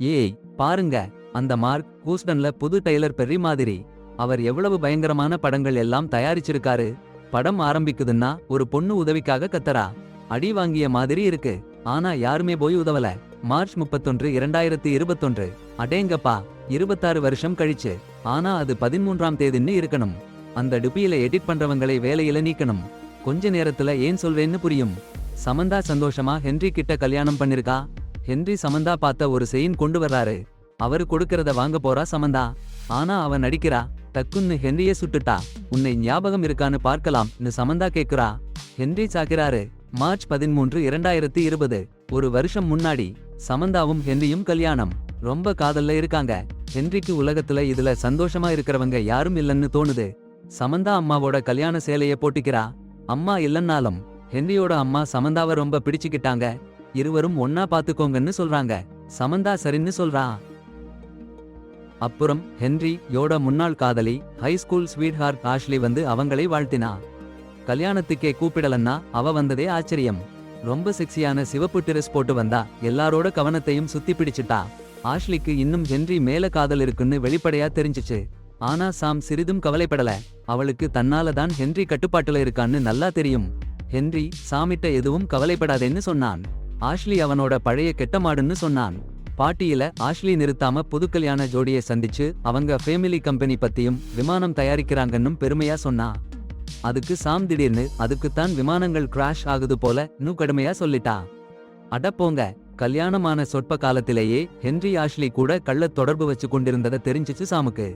ஏய் பாருங்க, அந்த மார்க் ஹூஸ்டன்ல புது டைலர் பெர்ரி மாதிரி. அவர் எவ்வளவு பயங்கரமான படங்கள் எல்லாம் தயாரிச்சிருக்காரு. படம் ஆரம்பிக்குதுன்னா ஒரு பொண்ணு உதவிக்காக கத்தரா. அடி வாங்கிய மாதிரி இருக்கு. ஆனா யாருமே போய் உதவல. மார்ச் 31 2021. அடேங்கப்பா, 26 வருஷம் கழிச்சு. ஆனா அது 13ஆம் தேதின்னு இருக்கணும். அந்த டுபியில எடிட் பண்றவங்களை வேலையில நீக்கணும். கொஞ்ச நேரத்துல ஏன் சொல்றேன்னு புரியும். சமந்தா சந்தோஷமா ஹென்றி கிட்ட கல்யாணம் பண்ணிருக்கா. ஹென்றி சமந்தா பார்த்த ஒரு செயின் கொண்டு வர்றாரு. அவரு கொடுக்கறத வாங்க போறா சமந்தா. ஆனா அவன் நடிக்கிறா. டக்குன்னு ஹென்ரிய சுட்டுட்டா. உன்னை ஞாபகம் இருக்கான்னு பார்க்கலாம்னு சமந்தா கேக்குறா. ஹென்றி சாக்கிறாரு. மார்ச் 13 2020. ஒரு வருஷம் முன்னாடி சமந்தாவும் ஹென்ரியும் கல்யாணம். ரொம்ப காதல்ல இருக்காங்க. ஹென்ரிக்கு உலகத்துல இதுல சந்தோஷமா இருக்கிறவங்க யாரும் இல்லன்னு தோணுது. சமந்தா அம்மாவோட கல்யாண சேலைய போட்டிக்கிறா. அம்மா இல்லன்னாலும் ஹென்ரியோட அம்மா சமந்தாவை ரொம்ப பிடிச்சுக்கிட்டாங்க. இருவரும் ஒன்னா பாத்துக்கோங்கன்னு சொல்றாங்க. சமந்தா சரின்னு சொல்றா. அப்புறம் ஹென்றி யோட முன்னாள் காதலி high school sweetheart Ashley வந்து அவங்களை வாழ்த்தினா. கல்யாணத்துக்கே கூப்பிடலன்னா அவ வந்ததே ஆச்சரியம். ரொம்ப செக்ஸியான சிவப்பு டிரெஸ் போட்டு வந்தா எல்லாரோட கவனத்தையும் சுத்தி பிடிச்சிட்டா. ஆஷ்லிக்கு இன்னும் ஹென்றி மேல காதல் இருக்குன்னு வெளிப்படையா தெரிஞ்சிச்சு. ஆனா சாம் சிறிதும் கவலைப்படல. அவளுக்கு தன்னால தான் ஹென்றி கட்டுப்பாட்டுல இருக்கான்னு நல்லா தெரியும். ஹென்றி சாமிட்ட எதுவும் கவலைப்படாதேன்னு சொன்னான். ஆஷ்லி அவனோட பழைய கெட்ட மாடுன்னு சொன்னான். பாட்டியில ஆஷ்லி நிறுத்தாம புதுக்கல்யாண ஜோடியை சந்திச்சு அவங்க ஃபேமிலி கம்பெனி பத்தியும் விமானம் தயாரிக்கிறாங்கன்னும் பெருமையா சொன்னா. அதுக்கு சாம் திடீர்னு அதுக்குத்தான் விமானங்கள் கிராஷ் ஆகுது போல கடுமையா சொல்லிட்டா. அடப்போங்க, கல்யாணமான சொற்ப காலத்திலேயே ஹென்றி ஆஷ்லி கூட கள்ள தொடர்பு வச்சு கொண்டிருந்ததை தெரிஞ்சிச்சு சாமுக்கு.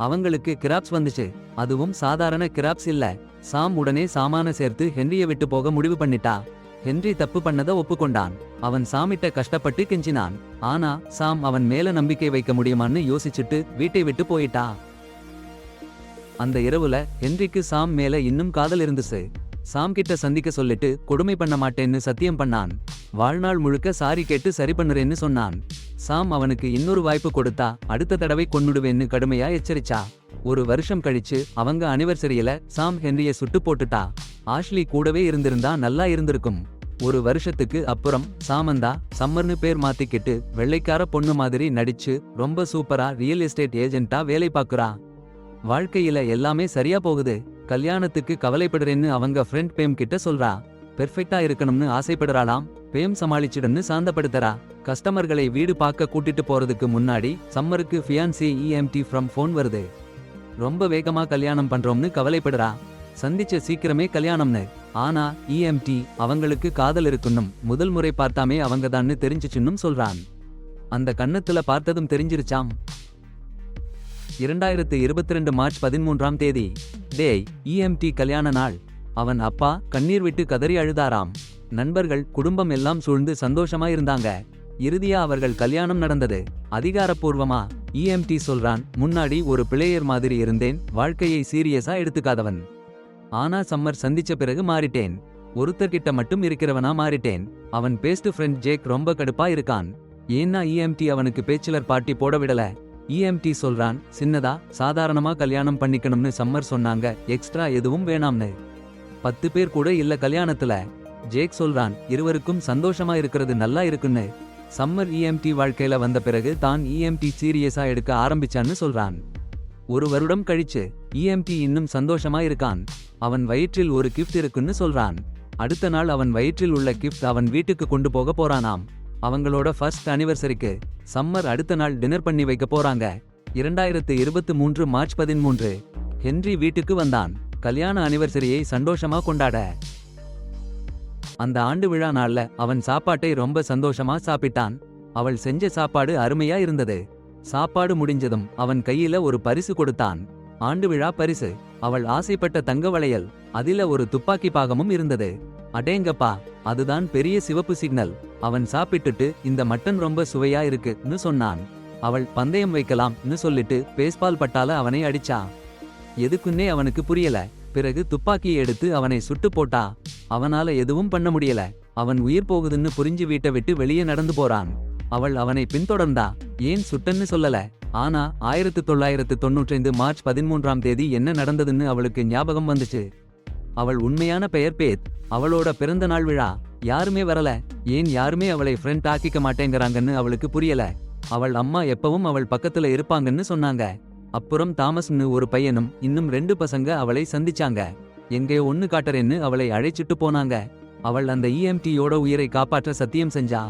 அவங்களுக்கு கிராப்ஸ் வந்துச்சு. அதுவும் சாதாரண கிராப்ஸ் இல்ல. சாம் உடனே சாமான சேர்த்து ஹென்ரிய விட்டு போக முடிவு பண்ணிட்டா. ஹென்றி தப்பு பண்ணத ஒப்புக்கொண்டான். அவன் சாமிட்ட கஷ்டப்பட்டு கெஞ்சினான். ஆனா சாம் அவன் மேல நம்பிக்கை வைக்க முடியுமான்னு யோசிச்சுட்டு வீட்டை விட்டு போயிட்டா. அந்த இரவுல ஹென்ரிக்கு சாம் மேல இன்னும் காதல் இருந்துச்சு. சாம் கிட்ட சந்திக்க சொல்லிட்டு கொடுமை பண்ண மாட்டேன்னு சத்தியம் பண்ணான். வாழ்நாள் முழுக்க சாரி கேட்டு சரி பண்ணுறேன்னு சொன்னான். சாம் அவனுக்கு இன்னொரு வாய்ப்பு கொடுத்தா அடுத்த தடவை கொன்னுடுவேன்னு கடுமையா எச்சரிச்சா. ஒரு வருஷம் கழிச்சு அவங்க அனிவர்சரியில சாம் ஹென்ரிய சுட்டு போட்டுட்டா. ஆஷ்லி கூடவே இருந்திருந்தா நல்லா இருந்திருக்கும். ஒரு வருஷத்துக்கு அப்புறம் சாமந்தா சம்மர்னு பேர் மாத்திக்கிட்டு வெள்ளைக்கார பொண்ணு மாதிரி நடிச்சு ரொம்ப சூப்பரா ரியல் எஸ்டேட் ஏஜென்ட்டா வேலை பாக்குறா. வாழ்க்கையில எல்லாமே சரியா போகுது. கல்யாணத்துக்கு கவலைப்படுறேன்னு அவங்க ஃப்ரெண்ட் பேம் கிட்ட சொல்றா. பெர்ஃபெக்ட்டா இருக்கணும்னு ஆசைப்படுறாளாம். பேம் சமாளிச்சிடன்னு சாந்தப்படுத்துறா. கஸ்டமர்களை வீடு பார்க்க கூட்டிட்டு போறதுக்கு முன்னாடி சம்மருக்கு ஃபியான்சி EMT ஃப்ரம் ஃபோன் வருது. ரொம்ப வேகமா கல்யாணம் பண்றோம்னு கவலைப்படுறா. சந்திச்ச சீக்கிரமே கல்யாணம்னு. ஆனா EMT அவங்களுக்கு காதல் இருக்குன்னும் முதல் முறை பார்த்தாமே அவங்கதான்னு தெரிஞ்சிச்சுன்னும் சொல்றான். அந்த கண்ணத்துல பார்த்ததும் தெரிஞ்சிருச்சாம். 2022 மார்ச் 13ஆம் தேதி. டேய், EMT கல்யாண நாள். அவன் அப்பா கண்ணீர் விட்டு கதறி அழுதாராம். நண்பர்கள் குடும்பம் எல்லாம் சூழ்ந்து சந்தோஷமா இருந்தாங்க. இறுதியா அவர்கள் கல்யாணம் நடந்தது. அதிகாரப்பூர்வமா. EMT சொல்றான், முன்னாடி ஒரு பிளேயர் மாதிரி இருந்தேன், வாழ்க்கையை சீரியஸா எடுத்துக்காதவன். ஆனா சம்மர் சந்திச்ச பிறகு மாறிட்டேன். ஒருத்தர்கிட்ட மட்டும் இருக்கிறவனா மாறிட்டேன். அவன் பெஸ்ட் ஃப்ரெண்ட் ஜேக் ரொம்ப கடுப்பா இருக்கான். ஏன்னா EMT அவனுக்கு பேச்சுலர் பார்ட்டி போட விடல. EMT சொல்றான், சின்னதா சாதாரணமா கல்யாணம் பண்ணிக்கணும்னு சம்மர் சொன்னாங்க, எக்ஸ்ட்ரா எதுவும் வேணாம்னு. 10 பேர் கூட இல்ல கல்யாணத்துல. ஜேக் சொல்றான், இருவருக்கும் சந்தோஷமா இருக்கிறது நல்லா இருக்குன்னு. சம்மர் EMT வாழ்க்கையில வந்த பிறகு தான் EMT சீரியஸா எடுக்க ஆரம்பிச்சான்னு சொல்றான். ஒரு வருடம் கழிச்சு EMT இன்னும் சந்தோஷமா இருக்கான். அவன் வயிற்றில் ஒரு கிஃப்ட் இருக்குன்னு சொல்றான். அடுத்த நாள் அவன் வயிற்றில் உள்ள கிஃப்ட் அவன் வீட்டுக்கு கொண்டு போக போறானாம். அவங்களோட ஃபர்ஸ்ட் அனிவர்சரிக்கு சம்மர் அடுத்த நாள் டின்னர் பண்ணி வைக்க போறாங்க. 2023 மார்ச் 13. ஹென்றி வீட்டுக்கு வந்தான். கல்யாண அனிவர்சரியை சந்தோஷமா கொண்டாட. அந்த ஆண்டு விழா நாள்ல அவன் சாப்பாட்டை ரொம்ப சந்தோஷமா சாப்பிட்டான். அவள் செஞ்ச சாப்பாடு அருமையா இருந்தது. சாப்பாடு முடிஞ்சதும் அவன் கையில ஒரு பரிசு கொடுத்தான். ஆண்டு விழா பரிசு. அவள் ஆசைப்பட்ட தங்க வளையல். அதில ஒரு துப்பாக்கி பாகமும் இருந்தது. அடேங்கப்பா, அதுதான் பெரிய சிவப்பு சிக்னல். அவன் சாப்பிட்டுட்டு இந்த மட்டன் ரொம்ப சுவையா இருக்குன்னு சொன்னான். அவள் பந்தயம் வைக்கலாம்னு சொல்லிட்டு பேஸ்பால் பட்டால அவனை அடிச்சா. எதுக்குன்னே அவனுக்கு புரியல. பிறகு துப்பாக்கியை எடுத்து அவனை சுட்டு போட்டா. அவனால எதுவும் பண்ண முடியல. அவன் உயிர் போகுதுன்னு புரிஞ்சு வீட்டை விட்டு வெளியே நடந்து போறான். அவள் அவனை பின்தொடர்ந்தா. ஏன் சுட்டன்னு சொல்லல. ஆனா 1995 மார்ச் 13ஆம் தேதி என்ன நடந்ததுன்னு அவளுக்கு ஞாபகம் வந்துச்சு. அவள் உண்மையான பெயர் பேத். அவளோட பிறந்த நாள் விழா. யாருமே வரல. ஏன் யாருமே அவளை ஃப்ரெண்ட் ஆக்கிக்க மாட்டேங்கிறாங்கன்னு அவளுக்கு புரியல. அவள் அம்மா எப்பவும் அவள் பக்கத்துல இருப்பாங்கன்னு சொன்னாங்க. அப்புறம் தாமஸ்னு ஒரு பையனும் இன்னும் 2 பசங்க அவளை சந்திச்சாங்க. எங்கே ஒன்னு காட்டறேன்னு அவளை அழைச்சிட்டு போனாங்க. அவள் அந்த EMTயோட உயிரை காப்பாற்ற சத்தியம் செஞ்சா.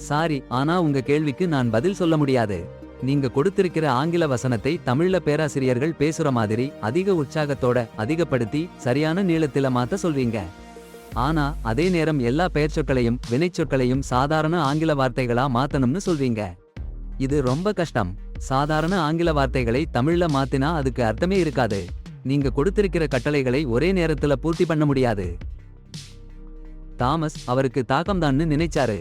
சாரி, ஆனா உங்க கேள்விக்கு நான் பதில் சொல்ல முடியாது. நீங்க கொடுத்திருக்கிற ஆங்கில வசனத்தை தமிழ்ல பேராசிரியர்கள் பேசுற மாதிரி அதிக உற்சாகத்தோட அதிகப்படுத்தி சரியான நீளத்தில மாத்த சொல்வீங்க. ஆனா அதே நேரம் எல்லா பெயர்ச்சொற்களையும் வினைச்சொற்களையும் சாதாரண ஆங்கில வார்த்தைகளா மாத்தணும்னு சொல்வீங்க. இது ரொம்ப கஷ்டம். சாதாரண ஆங்கில வார்த்தைகளை தமிழ்ல மாத்தினா அதுக்கு அர்த்தமே இருக்காது. நீங்க கொடுத்திருக்கிற கட்டளைகளை ஒரே நேரத்துல பூர்த்தி பண்ண முடியாது. தாமஸ் அவருக்கு தாக்கம்தான்னு நினைச்சாரு.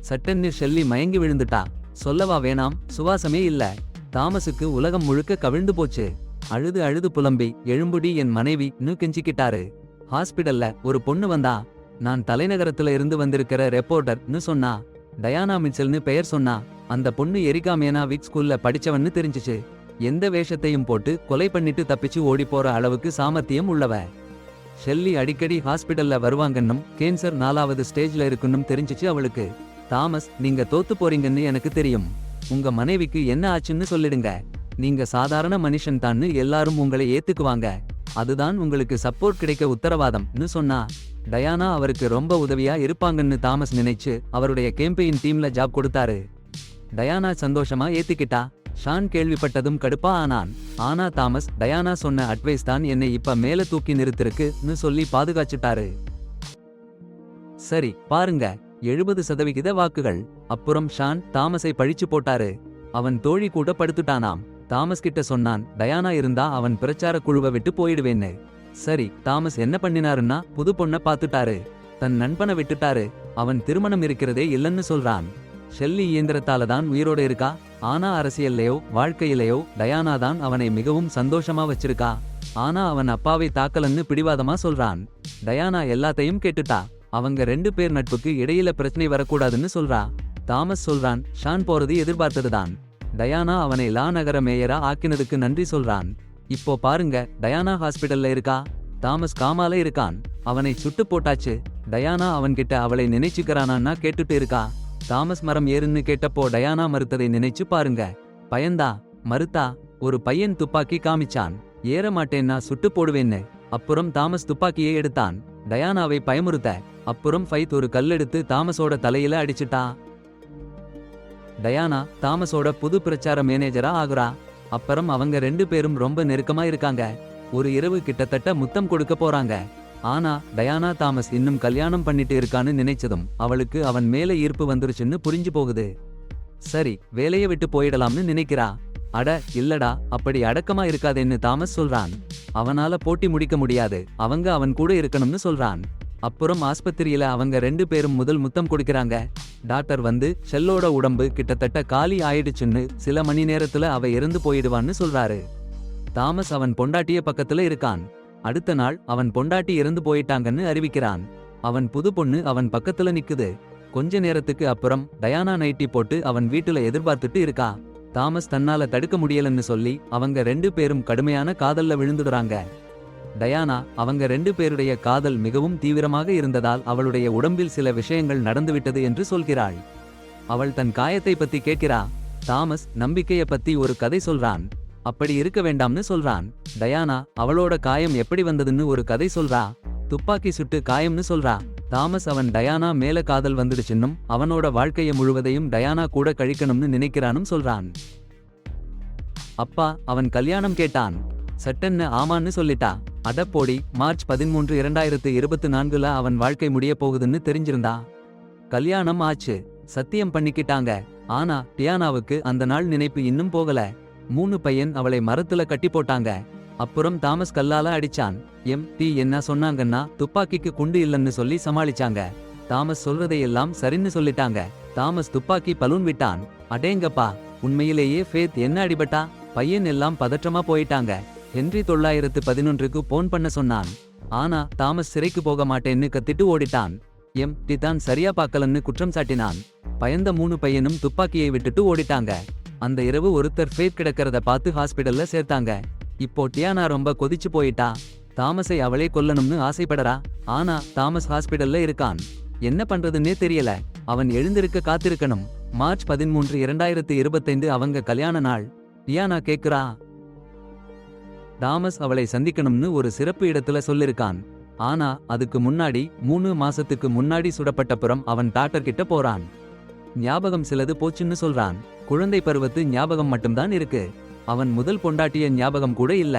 சட்டன்னு ஷெல்லி மயங்கி விழுந்துட்டா. சொல்லவா வேணாம், சுவாசமே இல்ல. தாமஸுக்கு உலகம் முழுக்க கவிழ்ந்து போச்சு. அழுது அழுது புலம்பி எழும்புடி என் மனைவின்னு கெஞ்சிக்கிட்டாரு. ஹாஸ்பிடல்ல ஒரு பொண்ணு வந்தா. நான் தலைநகரத்துல இருந்து வந்திருக்கிற ரெப்போர்ட்டர்னு சொன்னா. டயானா மிச்சல்னு பெயர் சொன்னா. அந்த பொண்ணு எரிகா மேனாவிக் ஸ்கூல்ல படிச்சவன்னு தெரிஞ்சுச்சு. எந்த வேஷத்தையும் போட்டு கொலை பண்ணிட்டு தப்பிச்சு ஓடி போற அளவுக்கு சாமர்த்தியம் உள்ளவ. ஷெல்லி அடிக்கடி ஹாஸ்பிடல்ல வருவாங்கன்னும் கேன்சர் 4வது ஸ்டேஜ்ல இருக்குன்னும் தெரிஞ்சிச்சு அவளுக்கு. தாமஸ், நீங்க தோத்து போறீங்கன்னு எனக்கு தெரியும். உங்க மனைவிக்கு என்ன ஆச்சுன்னு சொல்லிடுங்க. நீங்க சாதாரண மனுஷன் தான்னு எல்லாரும் உங்களை ஏத்துக்குவாங்க. அதுதான் உங்களுக்கு சப்போர்ட் கிடைக்க உத்தரவாதம்னு சொன்னா. டயானா அவருக்கு ரொம்ப உதவியா இருப்பாங்கன்னு தாமஸ் நினைச்சு அவருடைய கேம்பெயின் டீம்ல ஜாப் கொடுத்தாரு. டயானா சந்தோஷமா ஏத்துக்கிட்டா. ஷான் கேள்விப்பட்டதும் கடுப்பா ஆனான். ஆனா தாமஸ், டயானா சொன்ன அட்வைஸ் தான் என்னை இப்ப மேல தூக்கி நிறுத்திருக்குன்னு சொல்லி பாதுகாச்சிட்டாரு. சரி பாருங்க, 70% வாக்குகள். அப்புறம் ஷான் தாமஸை பழிச்சு போட்டாரு. அவன் தோழி கூட படுத்துட்டானாம். தாமஸ் கிட்ட சொன்னான், டயானா இருந்தா அவன் பிரச்சார குழுவை விட்டு போயிடுவேன்னு. சரி, தாமஸ் என்ன பண்ணினாருன்னா புது பொண்ண பாத்துட்டாரு. தன் நண்பனை விட்டுட்டாரு. அவன் திருமணம் இருக்கிறதே இல்லன்னு சொல்றான். ஷெல்லி இயந்திரத்தால தான் உயிரோட இருக்கா. ஆனா அரசியல்லையோ வாழ்க்கையிலையோ டயானா தான் அவனை மிகவும் சந்தோஷமா வச்சிருக்கா. ஆனா அவன் அப்பாவை தாக்கலன்னு பிடிவாதமா சொல்றான். டயானா எல்லாத்தையும் கேட்டுட்டா. அவங்க 2 பேர் நட்புக்கு இடையில பிரச்சனை வரக்கூடாதுன்னு சொல்றா. தாமஸ் சொல்றான், ஷான் போறது எதிர்பார்த்ததுதான். டயானா அவனை லா நகர மேயரா ஆக்கினதுக்கு நன்றி சொல்றான். இப்போ பாருங்க, டயானா ஹாஸ்பிடல்ல இருக்கா. தாமஸ் காமால இருக்கான். அவனை சுட்டு போட்டாச்சு. டயானா அவன்கிட்ட அவளை நினைச்சுக்கிறானா கேட்டுட்டு இருக்கா. தாமஸ் மரம் ஏறுன்னு கேட்டப்போ டயானா மறுத்ததை நினைச்சு பாருங்க. பயந்தா, மறுத்தா. ஒரு பையன் துப்பாக்கி காமிச்சான். ஏற மாட்டேன்னா சுட்டு போடுவேன்னு. அப்புறம் தாமஸ் துப்பாக்கியை எடுத்தான். டயானாவை பயமுறுத்த. அப்புறம் ஃபைத் ஒரு கல்லெடுத்து தாமஸோட தலையில அடிச்சுட்டா. டயானா தாமஸோட புது பிரச்சார மேனேஜரா ஆகுறா. அப்புறம் அவங்க 2 பேரும் ரொம்ப நெருக்கமா இருக்காங்க. ஒரு இரவு கிட்டத்தட்ட முத்தம் கொடுக்க போறாங்க. ஆனா டயானா தாமஸ் இன்னும் கல்யாணம் பண்ணிட்டு இருக்கான்னு நினைச்சதும் அவளுக்கு அவன் மேல ஈர்ப்பு வந்துருச்சுன்னு புரிஞ்சு போகுது. சரி, வேலையை விட்டு போயிடலாம்னு நினைக்கிறா. அட இல்லடா, அப்படி அடக்கமா இருக்காதேன்னு தாமஸ் சொல்றான். அவனால போட்டி முடிக்க முடியாது, அவங்க அவன் கூட இருக்கணும்னு சொல்றான். அப்புறம் ஆஸ்பத்திரியில அவங்க 2 பேரும் முதல் முத்தம் கொடுக்கறாங்க. டாக்டர் வந்து ஷெல்லோட உடம்பு கிட்டத்தட்ட காலி ஆயிடுச்சுன்னு, சில மணி நேரத்துல அவ இறந்து போயிடுவான்னு சொல்றாரு. தாமஸ் அவன் பொண்டாட்டிய பக்கத்துல இருக்கான். அடுத்த நாள் அவன் பொண்டாட்டி இறந்து போயிட்டாங்கன்னு அறிவிக்கிறான். அவன் புது பொண்ணு அவன் பக்கத்துல நிக்குது. கொஞ்ச நேரத்துக்கு அப்புறம் டயானா நைட்டி போட்டு அவன் வீட்டுல எதிர்பார்த்துட்டு இருக்கா. தாமஸ் தன்னால தடுக்க முடியலன்னு சொல்லி அவங்க 2 பேரும் கடுமையான காதல்ல விழுந்துடுறாங்க. டயானா அவங்க 2 பேருடைய காதல் மிகவும் தீவிரமாக இருந்ததால் அவளுடைய உடம்பில் சில விஷயங்கள் நடந்துவிட்டது என்று சொல்கிறாள். அவள் தன் காயத்தை பத்தி கேட்கிறா. தாமஸ் நம்பிக்கைய பத்தி ஒரு கதை சொல்றான். அப்படி இருக்க வேண்டாம்னு சொல்றான். டயானா அவளோட காயம் எப்படி வந்ததுன்னு ஒரு கதை சொல்றா. துப்பாக்கி சுட்டு காயம்னு சொல்றா. தாமஸ் அவன் டயானா மேல காதல் வந்துடுச்சுன்னும் அவனோட வாழ்க்கைய முழுவதையும் டயானா கூட கழிக்கணும்னு நினைக்கிறானும் சொல்றான். அப்பா அவன் கல்யாணம் கேட்டான். சட்டன்னு ஆமான்னு சொல்லிட்டா. அடப்போடி, மார்ச் 13, 2024 அவன் வாழ்க்கை முடிய போகுதுன்னு தெரிஞ்சிருந்தா. கல்யாணம் ஆச்சு, சத்தியம் பண்ணிக்கிட்டாங்க. ஆனா டியானாவுக்கு அந்த நாள் நினைப்பு இன்னும் போகல. 3 பையன் அவளை மரத்துல கட்டி போட்டாங்க. அப்புறம் தாமஸ் கல்லால அடிச்சான். MT என்ன சொன்னாங்கன்னா துப்பாக்கிக்கு குண்டு இல்லன்னு சொல்லி சமாளிச்சாங்க. தாமஸ் சொல்றதையெல்லாம் சரின்னு சொல்லிட்டாங்க. தாமஸ் துப்பாக்கி பலூன் விட்டான். அடேங்கப்பா, உண்மையிலேயே ஃபேத் என்ன அடிபட்டா. பையன் எல்லாம் பதற்றமா போயிட்டாங்க. ஹென்றி 911க்கு போன் பண்ண சொன்னான். ஆனா தாமஸ் சிறைக்கு போக மாட்டேன்னு கத்திட்டு ஓடிட்டான். MT தான் சரியா பார்க்கலன்னு குற்றம் சாட்டினான். பயந்த 3 பையனும் துப்பாக்கியை விட்டுட்டு ஓடிட்டாங்க. அந்த இரவு ஒருத்தர் ஃபேத் கிடக்கிறத பார்த்து ஹாஸ்பிடல்ல சேர்த்தாங்க. இப்போ டியானா ரொம்ப கொதிச்சு போயிட்டா. தாமஸை அவளே கொல்லணும்னு ஆசைப்படறா. ஆனா தாமஸ் ஹாஸ்பிடல்ல இருக்கான். என்ன பண்றதுன்னே தெரியல. அவன் எழுந்திருக்க காத்திருக்கணும். மார்ச் 13 2025 அவங்க கல்யாண நாள். டியானா கேக்குறா. தாமஸ் அவளை சந்திக்கணும்னு ஒரு சிறப்பு இடத்துல சொல்லிருக்கான். ஆனா அதுக்கு முன்னாடி 3 மாசத்துக்கு முன்னாடி சுடப்பட்டப்புறம் அவன் டாக்டர் கிட்ட போறான். ஞாபகம் சிலது போச்சுன்னு சொல்றான். குழந்தை பருவத்து ஞாபகம் மட்டும்தான் இருக்கு. அவன் முதல் பொண்டாட்டிய ஞாபகம் கூட இல்ல.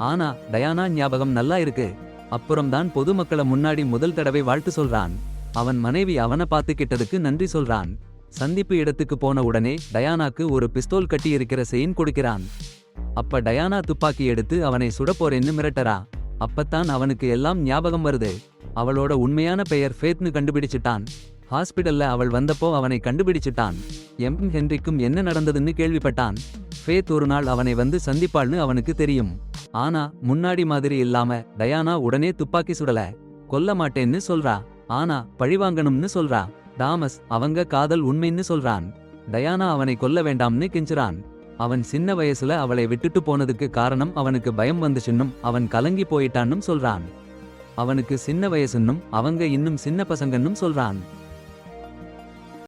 ஆனா டயானா ஞாபகம் நல்லா இருக்கு. அப்புறம்தான் பொதுமக்கள முன்னாடி முதல் தடவை வாழ்த்து சொல்றான். அவன் மனைவி அவனை பார்த்துக்கிட்டதுக்கு நன்றி சொல்றான். சந்திப்பு இடத்துக்கு போன உடனே டயானாக்கு ஒரு பிஸ்தோல் கட்டி இருக்கிற செயின் கொடுக்கிறான். அப்ப டயானா துப்பாக்கி எடுத்து அவனை சுடப்போறேன்னு மிரட்டரா. அப்பத்தான் அவனுக்கு எல்லாம் ஞாபகம் வருது. அவளோட உண்மையான பெயர் ஃபேத்னு கண்டுபிடிச்சிட்டான். ஹாஸ்பிடல்ல அவள் வந்தப்போ அவனை கண்டுபிடிச்சிட்டான். ஹென்ரிக்கும் என்ன நடந்ததுன்னு கேள்விப்பட்டான். ஃபேத் ஒரு நாள் அவனை வந்து சந்திப்பாள்னு அவனுக்கு தெரியும். ஆனா முன்னாடி மாதிரி இல்லாம டயானா உடனே துப்பாக்கி சுடல. கொல்ல மாட்டேன்னு சொல்றா. ஆனா பழிவாங்கணும்னு சொல்றா. தாமஸ் அவங்க காதல் உண்மைன்னு சொல்றான். டயானா அவனை கொல்ல வேண்டாம்னு கெஞ்சுறான். அவன் சின்ன வயசுல அவளை விட்டுட்டு போனதுக்கு காரணம் அவனுக்கு பயம் வந்துச்சுன்னும் அவன் கலங்கி போயிட்டான்னும் சொல்றான். அவனுக்கு சின்ன வயசுன்னும் அவங்க இன்னும் சின்ன பசங்கன்னும் சொல்றான்.